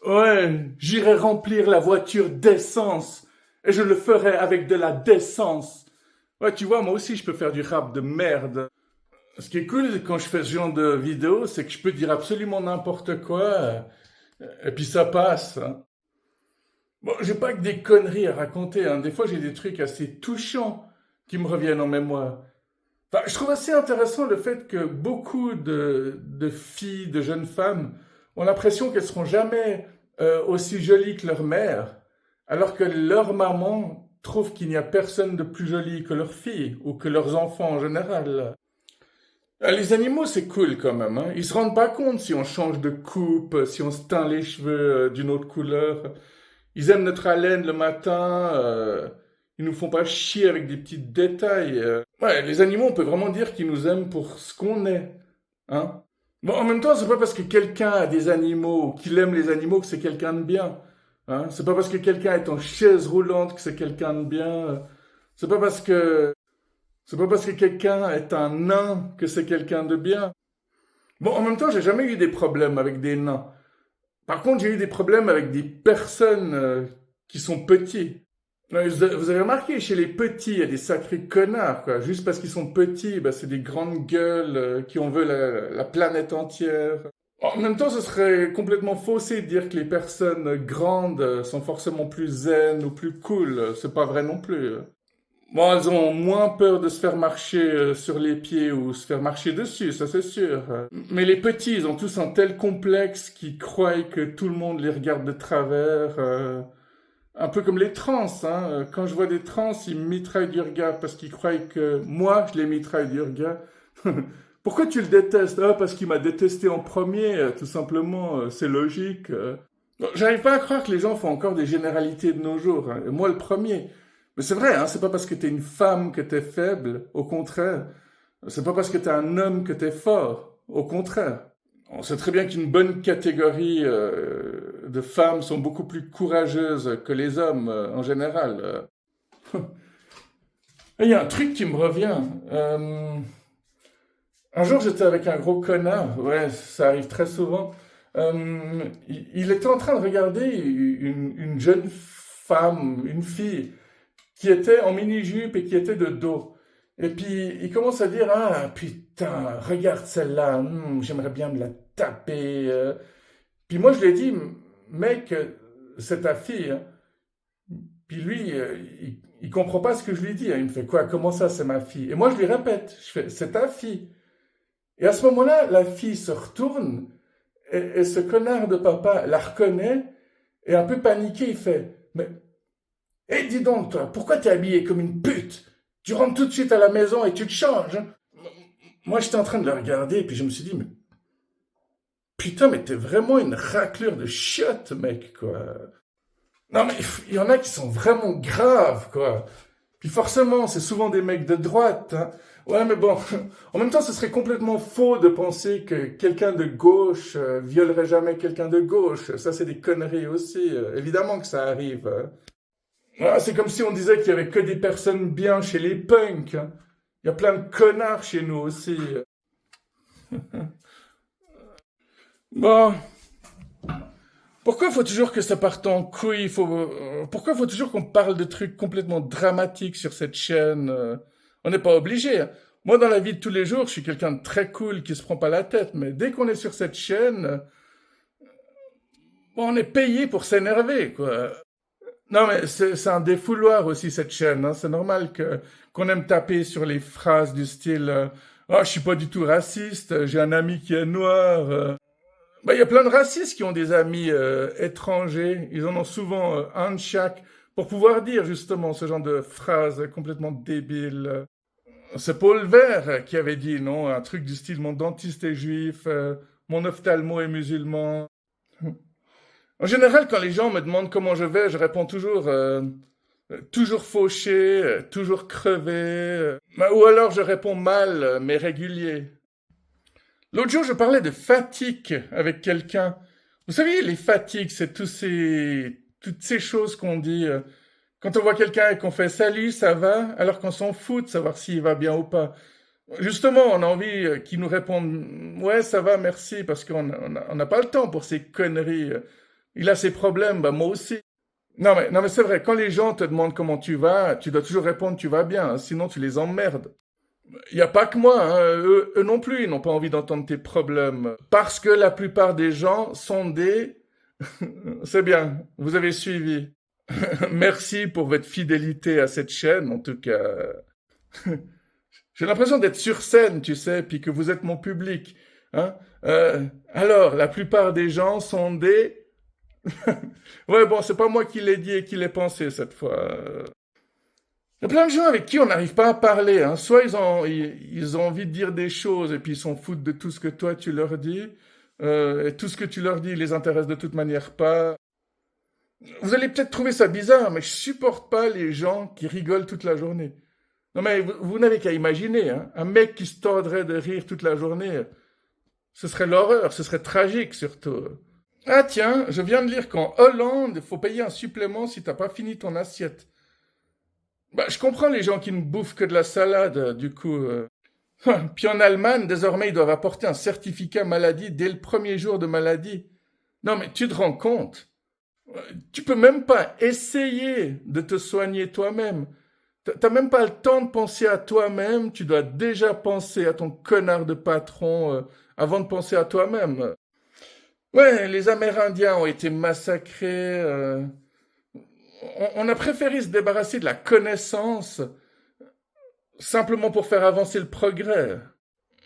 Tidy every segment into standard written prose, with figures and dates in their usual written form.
Ouais, j'irai remplir la voiture d'essence. Et je le ferai avec de la décence. Ouais, tu vois, moi aussi, je peux faire du rap de merde. Ce qui est cool quand je fais ce genre de vidéo, c'est que je peux dire absolument n'importe quoi, et puis ça passe, hein. Bon, j'ai pas que des conneries à raconter, hein. Des fois, j'ai des trucs assez touchants qui me reviennent en mémoire. Enfin, je trouve assez intéressant le fait que beaucoup de filles, de jeunes femmes, ont l'impression qu'elles seront jamais aussi jolies que leur mère, alors que leur maman trouve qu'il n'y a personne de plus joli que leur fille, ou que leurs enfants en général. Ah, les animaux, c'est cool quand même, hein. Ils se rendent pas compte si on change de coupe, si on se teint les cheveux d'une autre couleur. Ils aiment notre haleine le matin. Ils nous font pas chier avec des petits détails. Ouais, les animaux, on peut vraiment dire qu'ils nous aiment pour ce qu'on est, hein. Bon, en même temps, c'est pas parce que quelqu'un a des animaux ou qu'il aime les animaux que c'est quelqu'un de bien, hein. C'est pas parce que quelqu'un est en chaise roulante que c'est quelqu'un de bien. C'est pas parce que c'est pas parce que quelqu'un est un nain que c'est quelqu'un de bien. Bon, en même temps, j'ai jamais eu des problèmes avec des nains. Par contre, j'ai eu des problèmes avec des personnes qui sont petits. Vous avez remarqué, chez les petits, il y a des sacrés connards, quoi. Juste parce qu'ils sont petits, bah, c'est des grandes gueules qui en veulent la planète entière. En même temps, ce serait complètement faussé de dire que les personnes grandes sont forcément plus zen ou plus cool. C'est pas vrai non plus. Bon, elles ont moins peur de se faire marcher sur les pieds ou se faire marcher dessus, ça c'est sûr. Mais les petits, ils ont tous un tel complexe qu'ils croient que tout le monde les regarde de travers. Un peu comme les trans, hein. Quand je vois des trans, ils me mitraillent du regard parce qu'ils croient que moi, je les mitraille du regard. Pourquoi tu le détestes? Ah, parce qu'il m'a détesté en premier, tout simplement, c'est logique. Bon, j'arrive pas à croire que les gens font encore des généralités de nos jours, hein. Et moi le premier. Mais c'est vrai, hein, c'est pas parce que t'es une femme que t'es faible, au contraire. C'est pas parce que t'es un homme que t'es fort, au contraire. On sait très bien qu'une bonne catégorie de femmes sont beaucoup plus courageuses que les hommes en général. Il y a un truc qui me revient. Un jour, j'étais avec un gros connard. Ouais, ça arrive très souvent. Il était en train de regarder une jeune femme, une fille, qui était en mini-jupe et qui était de dos. Et puis, il commence à dire, ah, putain, regarde celle-là, j'aimerais bien me la taper. Puis moi, je lui ai dit, mec, c'est ta fille, hein. Puis lui, il comprend pas ce que je lui dis, hein. Il me fait quoi? Comment ça, c'est ma fille? Et moi, je lui répète, je fais, c'est ta fille. Et à ce moment-là, la fille se retourne et ce connard de papa la reconnaît et un peu paniqué, il fait, mais, hé, dis donc, toi, pourquoi t'es habillé comme une pute? Tu rentres tout de suite à la maison et tu te changes, hein. Moi, j'étais en train de la regarder et puis je me suis dit, mais putain, mais t'es vraiment une raclure de chiottes, mec, quoi. Non, mais il y en a qui sont vraiment graves, quoi. Puis forcément, c'est souvent des mecs de droite, hein. Ouais, mais bon, en même temps, ce serait complètement faux de penser que quelqu'un de gauche violerait jamais quelqu'un de gauche. Ça, c'est des conneries aussi. Évidemment que ça arrive, hein. Ah, c'est comme si on disait qu'il y avait que des personnes bien chez les punks, hein. Il y a plein de connards chez nous aussi. Bon, pourquoi faut toujours que ça parte en couille? Pourquoi faut toujours qu'on parle de trucs complètement dramatiques sur cette chaîne? On n'est pas obligé, hein. Moi, dans la vie de tous les jours, je suis quelqu'un de très cool qui se prend pas la tête, mais dès qu'on est sur cette chaîne, bon, on est payé pour s'énerver, quoi. Non, mais c'est un défouloir aussi, cette chaîne, hein. C'est normal qu'on aime taper sur les phrases du style ah, je suis pas du tout raciste, j'ai un ami qui est noir. Bah, il y a plein de racistes qui ont des amis étrangers. Ils en ont souvent un de chaque pour pouvoir dire justement ce genre de phrases complètement débiles. C'est Paul Vert qui avait dit, non, un truc du style mon dentiste est juif, mon ophtalmo est musulman. En général, quand les gens me demandent comment je vais, je réponds toujours toujours fauché, toujours crevé, ou alors je réponds mal, mais régulier. L'autre jour, je parlais de fatigue avec quelqu'un. Vous savez, les fatigues, c'est toutes ces choses qu'on dit quand on voit quelqu'un et qu'on fait salut, ça va, alors qu'on s'en fout de savoir s'il va bien ou pas. Justement, on a envie qu'il nous réponde ouais, ça va, merci, parce qu'on n'a pas le temps pour ces conneries. Il a ses problèmes, bah moi aussi. Non mais c'est vrai, quand les gens te demandent comment tu vas, tu dois toujours répondre tu vas bien, hein, sinon tu les emmerdes. Il n'y a pas que moi, hein, eux non plus, ils n'ont pas envie d'entendre tes problèmes. Parce que la plupart des gens sont des... C'est bien, vous avez suivi. Merci pour votre fidélité à cette chaîne, en tout cas. J'ai l'impression d'être sur scène, tu sais, puis que vous êtes mon public. Hein. Alors, la plupart des gens sont des... Ouais, bon, c'est pas moi qui l'ai dit et qui l'ai pensé cette fois. Il y a plein de gens avec qui on n'arrive pas à parler. Hein. Soit ils ont envie de dire des choses et puis ils s'en foutent de tout ce que toi tu leur dis. Et tout ce que tu leur dis les intéresse de toute manière pas. Vous allez peut-être trouver ça bizarre, mais je supporte pas les gens qui rigolent toute la journée. Non mais vous n'avez qu'à imaginer, hein, un mec qui se tordrait de rire toute la journée, ce serait l'horreur, ce serait tragique surtout. Ah tiens, je viens de lire qu'en Hollande, il faut payer un supplément si t'as pas fini ton assiette. Bah, je comprends les gens qui ne bouffent que de la salade, du coup. Puis en Allemagne, désormais, ils doivent apporter un certificat maladie dès le premier jour de maladie. Non mais tu te rends compte? Tu peux même pas essayer de te soigner toi-même. T'as même pas le temps de penser à toi-même, tu dois déjà penser à ton connard de patron avant de penser à toi-même. Ouais, les Amérindiens ont été massacrés. On a préféré se débarrasser de la connaissance simplement pour faire avancer le progrès.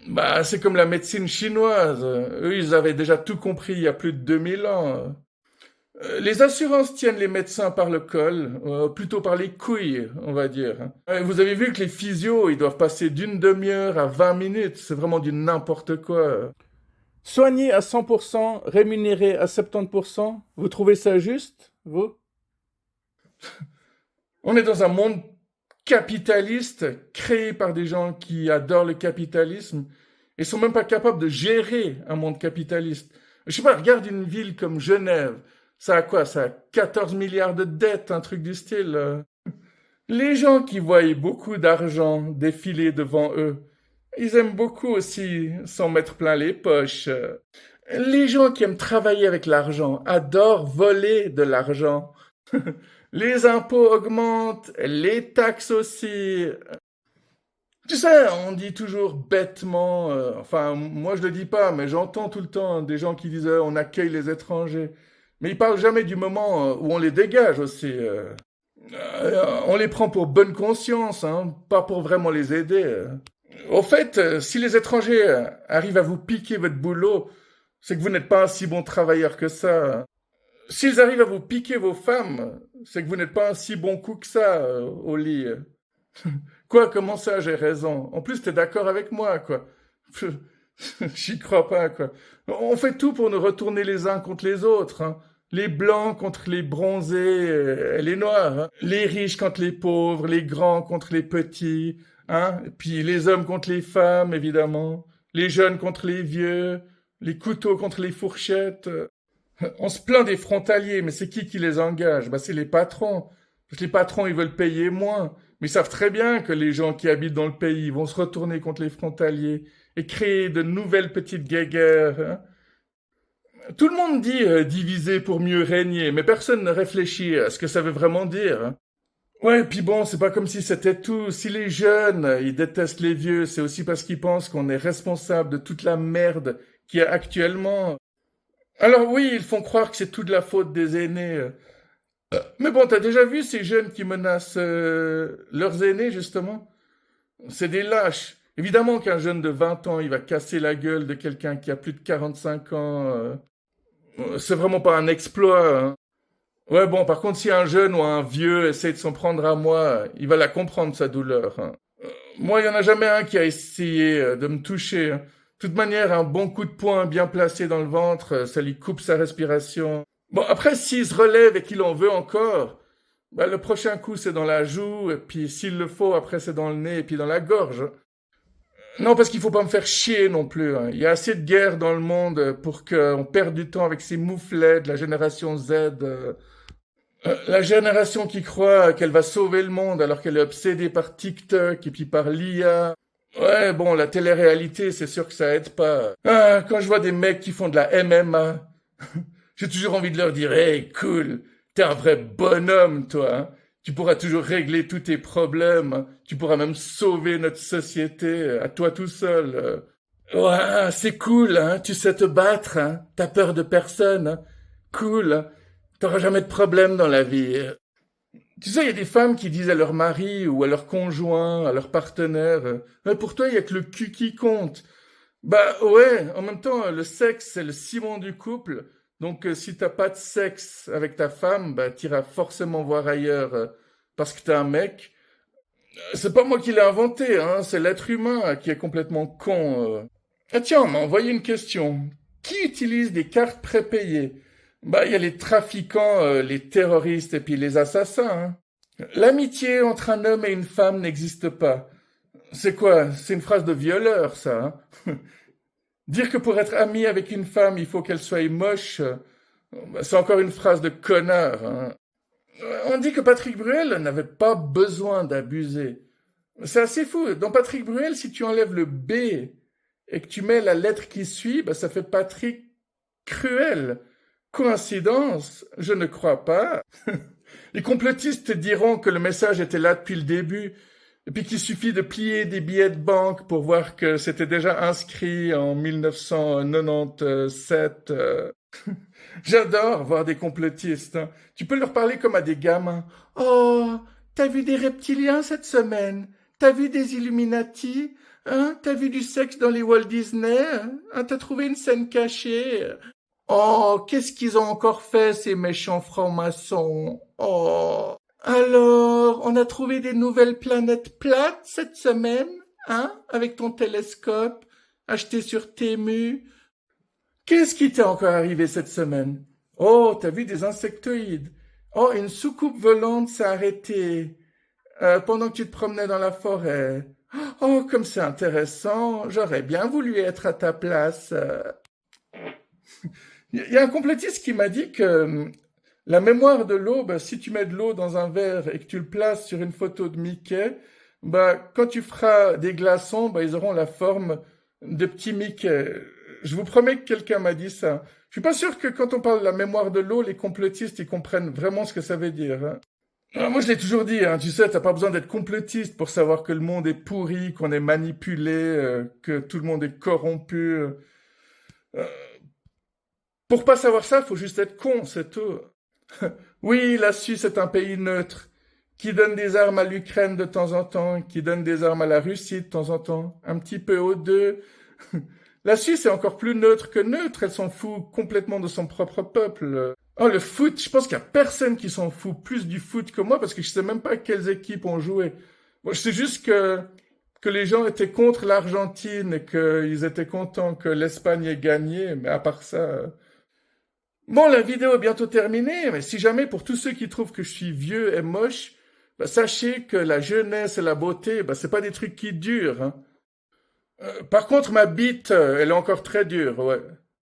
Bah, c'est comme la médecine chinoise. Eux, ils avaient déjà tout compris il y a plus de 2000 ans. Les assurances tiennent les médecins par le col, plutôt par les couilles, on va dire. Vous avez vu que les physios, ils doivent passer d'une demi-heure à 20 minutes. C'est vraiment du n'importe quoi. Soigné à 100%, rémunéré à 70%, vous trouvez ça juste, vous? On est dans un monde capitaliste, créé par des gens qui adorent le capitalisme, et sont même pas capables de gérer un monde capitaliste. Je sais pas, regarde une ville comme Genève. Ça a quoi? Ça a 14 milliards de dettes, un truc du style. Les gens qui voient beaucoup d'argent défiler devant eux, ils aiment beaucoup aussi s'en mettre plein les poches. Les gens qui aiment travailler avec l'argent adorent voler de l'argent. Les impôts augmentent, les taxes aussi. Tu sais, on dit toujours bêtement, enfin moi je le dis pas, mais j'entends tout le temps des gens qui disent on accueille les étrangers. Mais ils parlent jamais du moment où on les dégage aussi. On les prend pour bonne conscience, hein, pas pour vraiment les aider. Au fait, si les étrangers arrivent à vous piquer votre boulot, c'est que vous n'êtes pas un si bon travailleur que ça. S'ils arrivent à vous piquer vos femmes, c'est que vous n'êtes pas un si bon coup que ça au lit. Quoi, comment ça, j'ai raison? En plus, t'es d'accord avec moi, quoi. J'y crois pas, quoi. On fait tout pour nous retourner les uns contre les autres, hein. Les blancs contre les bronzés et les noirs, hein. Les riches contre les pauvres, les grands contre les petits, hein. Et puis les hommes contre les femmes, évidemment. Les jeunes contre les vieux, les couteaux contre les fourchettes. On se plaint des frontaliers, mais c'est qui les engage? Bah, c'est les patrons. Parce que les patrons, ils veulent payer moins. Mais ils savent très bien que les gens qui habitent dans le pays vont se retourner contre les frontaliers et créer de nouvelles petites guéguerres. Hein. Tout le monde dit diviser pour mieux régner, mais personne ne réfléchit à ce que ça veut vraiment dire. Hein. Ouais, puis bon, c'est pas comme si c'était tout. Si les jeunes, ils détestent les vieux, c'est aussi parce qu'ils pensent qu'on est responsable de toute la merde qu'il y a actuellement. Alors oui, ils font croire que c'est toute la faute des aînés. Mais bon, t'as déjà vu ces jeunes qui menacent leurs aînés, justement? C'est des lâches. Évidemment qu'un jeune de 20 ans, il va casser la gueule de quelqu'un qui a plus de 45 ans. C'est vraiment pas un exploit. Hein. Ouais, bon, par contre, si un jeune ou un vieux essaie de s'en prendre à moi, il va la comprendre, sa douleur. Hein. Moi, il y en a jamais un qui a essayé de me toucher. Hein. De toute manière, un bon coup de poing bien placé dans le ventre, ça lui coupe sa respiration. Bon, après, s'il se relève et qu'il en veut encore, bah, le prochain coup, c'est dans la joue, et puis s'il le faut, après, c'est dans le nez, et puis dans la gorge. Non, parce qu'il faut pas me faire chier non plus. Hein. Il y a assez de guerres dans le monde pour qu'on perde du temps avec ces mouflets de la génération Z. La génération qui croit qu'elle va sauver le monde alors qu'elle est obsédée par TikTok et puis par l'IA. Ouais, bon, la télé-réalité, c'est sûr que ça aide pas. Ah, quand je vois des mecs qui font de la MMA, J'ai toujours envie de leur dire, hey, cool, t'es un vrai bonhomme, toi, hein. Tu pourras toujours régler tous tes problèmes, hein. Tu pourras même sauver notre société à toi tout seul. Ouais, c'est cool, hein. Tu sais te battre, hein. T'as peur de personne, hein. Cool, hein. T'auras jamais de problème dans la vie. Tu sais, il y a des femmes qui disent à leur mari ou à leur conjoint, à leur partenaire, pour toi, il y a que le cul qui compte. Bah ouais, en même temps, le sexe, c'est le ciment du couple. Donc, si t'as pas de sexe avec ta femme, bah t'iras forcément voir ailleurs parce que t'es un mec. C'est pas moi qui l'ai inventé, hein, c'est l'être humain qui est complètement con. Ah tiens, on m'a envoyé une question. Qui utilise des cartes prépayées? Bah, il y a les trafiquants, les terroristes et puis les assassins, hein. L'amitié entre un homme et une femme n'existe pas. C'est quoi? C'est une phrase de violeur, ça, hein. Dire que pour être ami avec une femme, il faut qu'elle soit moche, bah, c'est encore une phrase de connard, hein. On dit que Patrick Bruel n'avait pas besoin d'abuser. C'est assez fou. Dans Patrick Bruel, si tu enlèves le B et que tu mets la lettre qui suit, bah, ça fait Patrick Cruel. Coïncidence? Je ne crois pas. Les complotistes diront que le message était là depuis le début, et puis qu'il suffit de plier des billets de banque pour voir que c'était déjà inscrit en 1997. J'adore voir des complotistes, hein. Tu peux leur parler comme à des gamins. Oh, t'as vu des reptiliens cette semaine? T'as vu des Illuminati? Hein? T'as vu du sexe dans les Walt Disney? Hein? T'as trouvé une scène cachée? Oh, qu'est-ce qu'ils ont encore fait, ces méchants francs-maçons? Oh. Alors, on a trouvé des nouvelles planètes plates cette semaine, hein? Avec ton télescope, acheté sur Temu. Qu'est-ce qui t'est encore arrivé cette semaine? Oh, t'as vu des insectoïdes. Oh, une soucoupe volante s'est arrêtée pendant que tu te promenais dans la forêt. Oh, comme c'est intéressant. J'aurais bien voulu être à ta place. Il y a un complotiste qui m'a dit que la mémoire de l'eau, bah, si tu mets de l'eau dans un verre et que tu le places sur une photo de Mickey, bah, quand tu feras des glaçons, bah, ils auront la forme de petits Mickey. Je vous promets que quelqu'un m'a dit ça. Je suis pas sûr que quand on parle de la mémoire de l'eau, les complotistes ils comprennent vraiment ce que ça veut dire, hein. Alors, moi, je l'ai toujours dit, hein, tu sais, t'as pas besoin d'être complotiste pour savoir que le monde est pourri, qu'on est manipulé, que tout le monde est corrompu. Euh, pour pas savoir ça, faut juste être con, c'est tout. Oui, la Suisse est un pays neutre, qui donne des armes à l'Ukraine de temps en temps, qui donne des armes à la Russie de temps en temps, un petit peu aux deux. La Suisse est encore plus neutre que neutre, elle s'en fout complètement de son propre peuple. Oh, le foot, je pense qu'il y a personne qui s'en fout plus du foot que moi, parce que je sais même pas quelles équipes ont joué. Moi, je sais juste que les gens étaient contre l'Argentine et qu'ils étaient contents que l'Espagne ait gagné, mais à part ça... Bon, la vidéo est bientôt terminée, mais si jamais pour tous ceux qui trouvent que je suis vieux et moche, bah, sachez que la jeunesse et la beauté, bah, c'est pas des trucs qui durent, hein. Par contre, ma bite, elle est encore très dure, ouais.